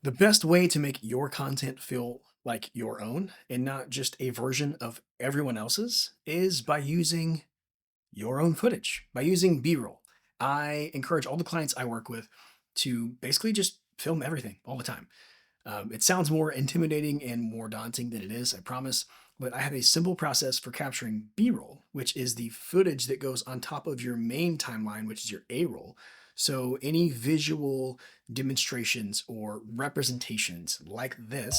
The best way to make your content feel like your own and not just a version of everyone else's is by using your own footage, by using B-roll. I encourage all the clients I work with to basically just film everything all the time. It sounds more intimidating and more daunting than it is, I promise. But I have a simple process for capturing B roll, which is the footage that goes on top of your main timeline, which is your A roll. So any visual demonstrations or representations like this.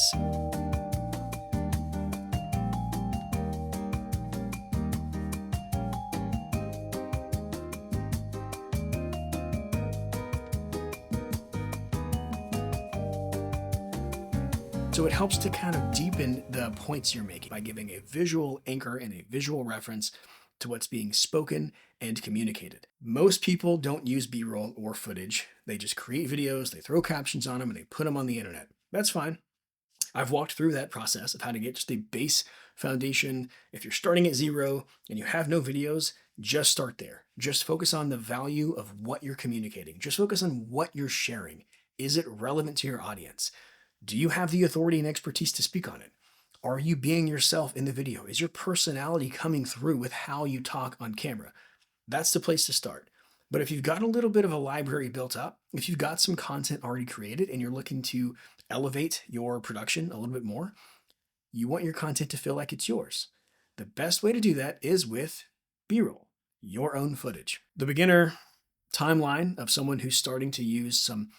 So it helps to kind of deepen the points you're making by giving a visual anchor and a visual reference to what's being spoken and communicated. Most people don't use B-roll or footage. They just create videos, they throw captions on them, and they put them on the internet. That's fine. I've walked through that process of how to get just a base foundation. If you're starting at zero and you have no videos, just start there. Just focus on the value of what you're communicating. Just focus on what you're sharing. Is it relevant to your audience? Do you have the authority and expertise to speak on it? Are you being yourself in the video? Is your personality coming through with how you talk on camera? That's the place to start. But if you've got a little bit of a library built up, if you've got some content already created and you're looking to elevate your production a little bit more, you want your content to feel like it's yours. The best way to do that is with B-roll, your own footage. The beginner timeline of someone who's starting to use some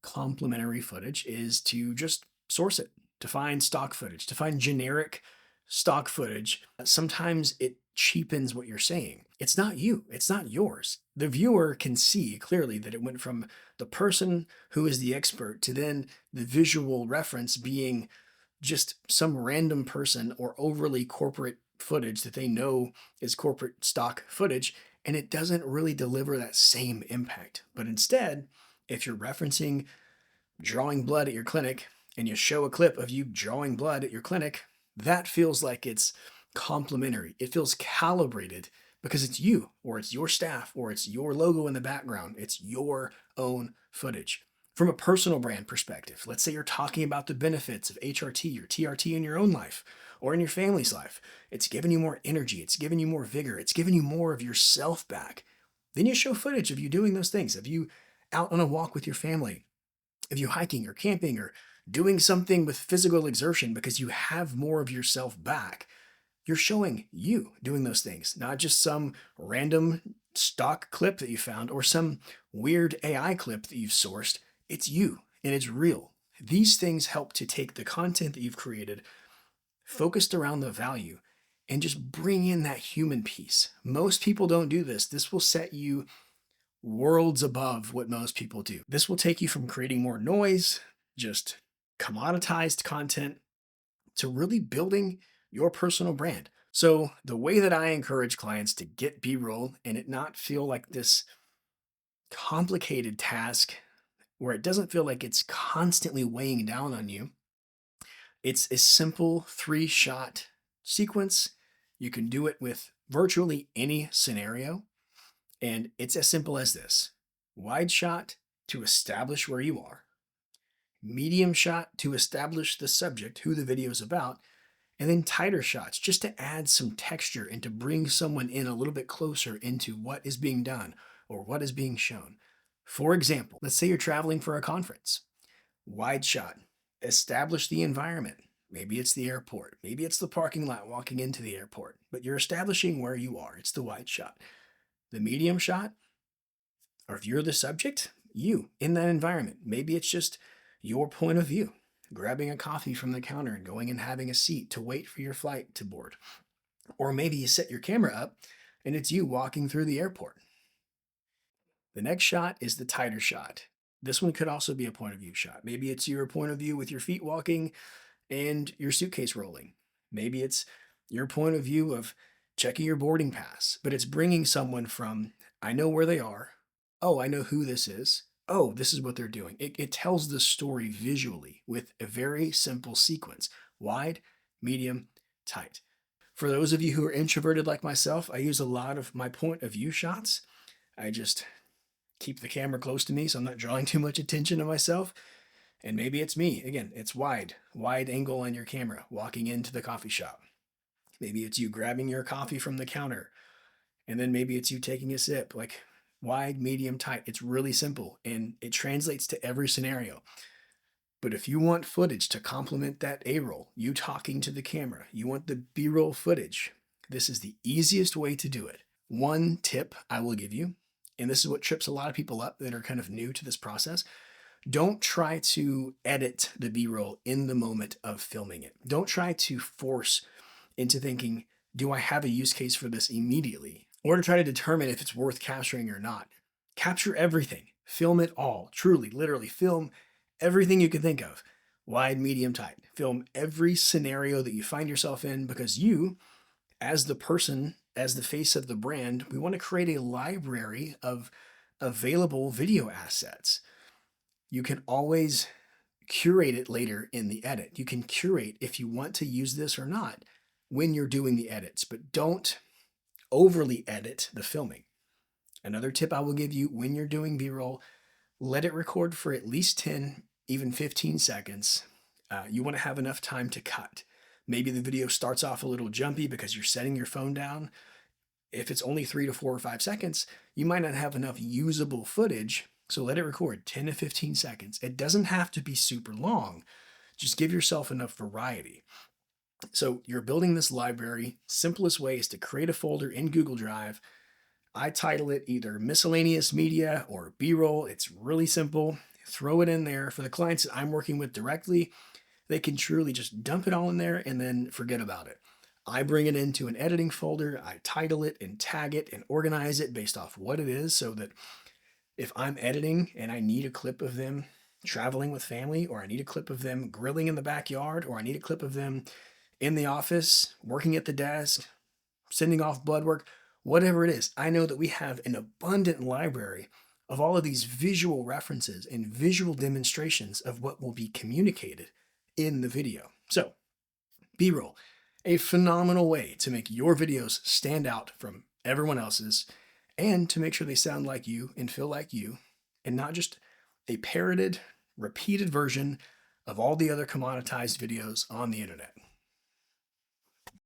complementary footage is to just source it, to find stock footage, to find generic stock footage. Sometimes it cheapens what you're saying. It's not you, it's not yours. The viewer can see clearly that it went from the person who is the expert to then the visual reference being just some random person or overly corporate footage that they know is corporate stock footage, and it doesn't really deliver that same impact. But instead, if you're referencing drawing blood at your clinic and you show a clip of you drawing blood at your clinic, that feels like it's complimentary. It feels calibrated because it's you, or it's your staff, or it's your logo in the background. It's your own footage. From a personal brand perspective, let's say you're talking about the benefits of HRT or TRT in your own life or in your family's life. It's giving you more energy. It's giving you more vigor. It's giving you more of yourself back. Then you show footage of you doing those things, of you out on a walk with your family, of you hiking or camping or doing something with physical exertion because you have more of yourself back. You're showing you doing those things, not just some random stock clip that you found or some weird AI clip that you've sourced. It's you and it's real. These things help to take the content that you've created, focused around the value, and just bring in that human piece. Most people don't do this. This will set you worlds above what most people do. This will take you from creating more noise, just commoditized content, to really building your personal brand. So the way that I encourage clients to get B-roll and it not feel like this complicated task where it doesn't feel like it's constantly weighing down on you, it's a simple 3-shot sequence. You can do it with virtually any scenario. And it's as simple as this: wide shot to establish where you are, medium shot to establish the subject, who the video is about, and then tighter shots just to add some texture and to bring someone in a little bit closer into what is being done or what is being shown. For example, let's say you're traveling for a conference. Wide shot, establish the environment. Maybe it's the airport, maybe it's the parking lot walking into the airport, but you're establishing where you are. It's the wide shot. The medium shot, or if you're the subject, you in that environment. Maybe it's just your point of view, grabbing a coffee from the counter and going and having a seat to wait for your flight to board. Or maybe you set your camera up and it's you walking through the airport. The next shot is the tighter shot. This one could also be a point of view shot. Maybe it's your point of view with your feet walking and your suitcase rolling. Maybe it's your point of view of checking your boarding pass, but it's bringing someone from, I know where they are. Oh, I know who this is. Oh, this is what they're doing. It tells the story visually with a very simple sequence: wide, medium, tight. For those of you who are introverted like myself, I use a lot of my point of view shots. I just keep the camera close to me so I'm not drawing too much attention to myself. And maybe it's me. Again, it's wide angle on your camera, walking into the coffee shop. Maybe it's you grabbing your coffee from the counter, and then maybe it's you taking a sip, like wide, medium, tight. It's really simple and it translates to every scenario. But if you want footage to complement that A roll, you talking to the camera, you want the B roll footage, this is the easiest way to do it. One tip I will give you, and this is what trips a lot of people up that are kind of new to this process. Don't try to edit the B roll in the moment of filming it. Don't try to force into thinking, do I have a use case for this immediately? Or to try to determine if it's worth capturing or not. Capture everything, film it all, truly, literally, film everything you can think of. Wide, medium, tight. Film every scenario that you find yourself in, because you, as the person, as the face of the brand, we want to create a library of available video assets. You can always curate it later in the edit. You can curate if you want to use this or not when you're doing the edits, but don't overly edit the filming. Another tip I will give you when you're doing B-roll, let it record for at least 10, even 15 seconds. You want to have enough time to cut. Maybe the video starts off a little jumpy because you're setting your phone down. If it's only 3 to 4 or 5 seconds, you might not have enough usable footage. So let it record 10 to 15 seconds. It doesn't have to be super long. Just give yourself enough variety. So you're building this library. Simplest way is to create a folder in Google Drive. I title it either miscellaneous media or B-roll. It's really simple. Throw it in there. For the clients that I'm working with directly, they can truly just dump it all in there and then forget about it. I bring it into an editing folder. I title it and tag it and organize it based off what it is, so that if I'm editing and I need a clip of them traveling with family, or I need a clip of them grilling in the backyard, or I need a clip of them in the office, working at the desk, sending off blood work, whatever it is, I know that we have an abundant library of all of these visual references and visual demonstrations of what will be communicated in the video. So, B-roll, a phenomenal way to make your videos stand out from everyone else's, and to make sure they sound like you and feel like you, and not just a parroted, repeated version of all the other commoditized videos on the internet.